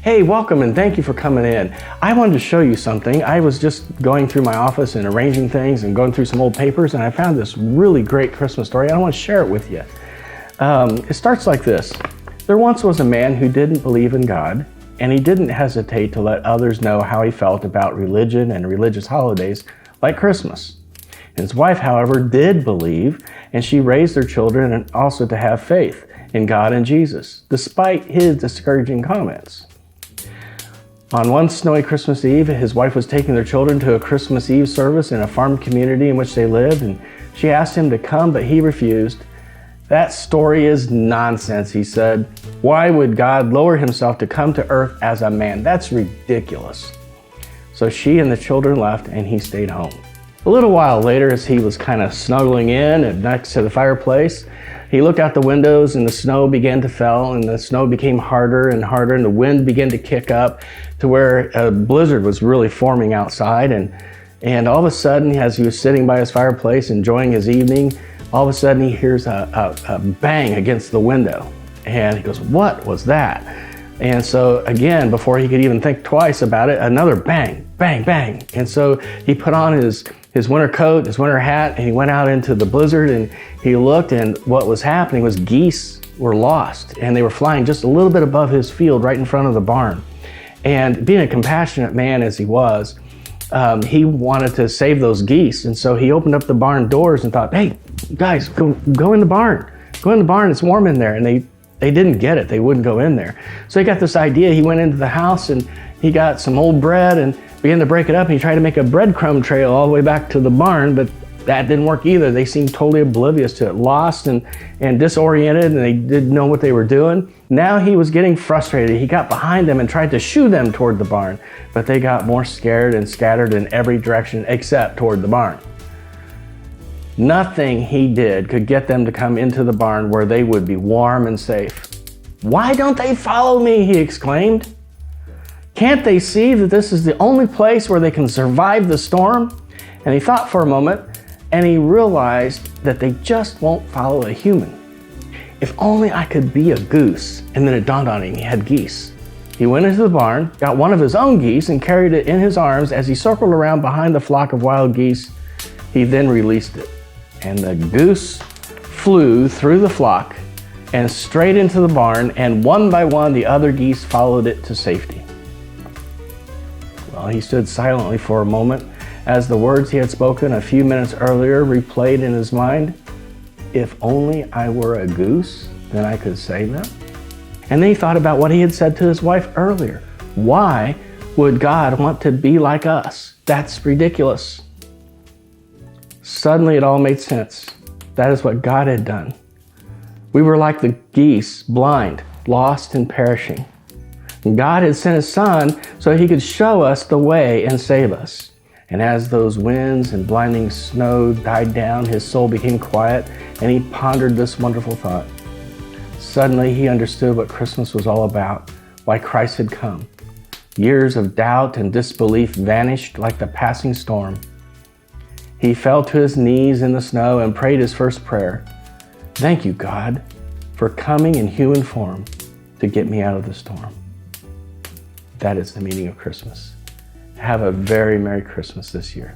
Hey, welcome and thank you for coming in. I wanted to show you something. I was just going through my office and arranging things and going through some old papers, and I found this really great Christmas story. I want to share it with you. It starts like this. There once was a man who didn't believe in God, and he didn't hesitate to let others know how he felt about religion and religious holidays like Christmas. His wife, however, did believe, and she raised their children and also to have faith in God and Jesus, despite his discouraging comments. On one snowy Christmas Eve, his wife was taking their children to a Christmas Eve service in a farm community in which they lived, and she asked him to come, but he refused. That story is nonsense, he said. Why would God lower himself to come to earth as a man? That's ridiculous. So she and the children left, and he stayed home. A little while later, as he was kind of snuggling in and next to the fireplace, he looked out the windows and the snow began to fall, and the snow became harder and harder, and the wind began to kick up to where a blizzard was really forming outside. And all of a sudden, as he was sitting by his fireplace enjoying his evening, all of a sudden he hears a bang against the window. And he goes, "What was that?" And so again, before he could even think twice about it, another bang, bang, bang. And so he put on his winter coat, his winter hat, and he went out into the blizzard, and he looked, and what was happening was geese were lost, and they were flying just a little bit above his field right in front of the barn. And being a compassionate man as he was, he wanted to save those geese, and so he opened up the barn doors and thought, "Hey, guys, go in the barn. Go in the barn, it's warm in there." And they didn't get it, they wouldn't go in there. So he got this idea, he went into the house and he got some old bread and began to break it up, and he tried to make a breadcrumb trail all the way back to the barn, but that didn't work either. They seemed totally oblivious to it, lost and disoriented, and they didn't know what they were doing. Now he was getting frustrated. He got behind them and tried to shoo them toward the barn, but they got more scared and scattered in every direction except toward the barn. Nothing he did could get them to come into the barn where they would be warm and safe. "Why don't they follow me?" he exclaimed. "Can't they see that this is the only place where they can survive the storm?" And he thought for a moment, and he realized that they just won't follow a human. If only I could be a goose. And then it dawned on him, he had geese. He went into the barn, got one of his own geese, and carried it in his arms. As he circled around behind the flock of wild geese, he then released it. And the goose flew through the flock and straight into the barn, and one by one the other geese followed it to safety. Well, he stood silently for a moment as the words he had spoken a few minutes earlier replayed in his mind. If only I were a goose, then I could save them. And then he thought about what he had said to his wife earlier. Why would God want to be like us? That's ridiculous. Suddenly it all made sense. That is what God had done. We were like the geese, blind, lost and perishing. God had sent his son so he could show us the way and save us. And as those winds and blinding snow died down, his soul became quiet, and he pondered this wonderful thought. Suddenly he understood what Christmas was all about, why Christ had come. Years of doubt and disbelief vanished like the passing storm. He fell to his knees in the snow and prayed his first prayer. Thank you, God, for coming in human form to get me out of the storm. That is the meaning of Christmas. Have a very Merry Christmas this year.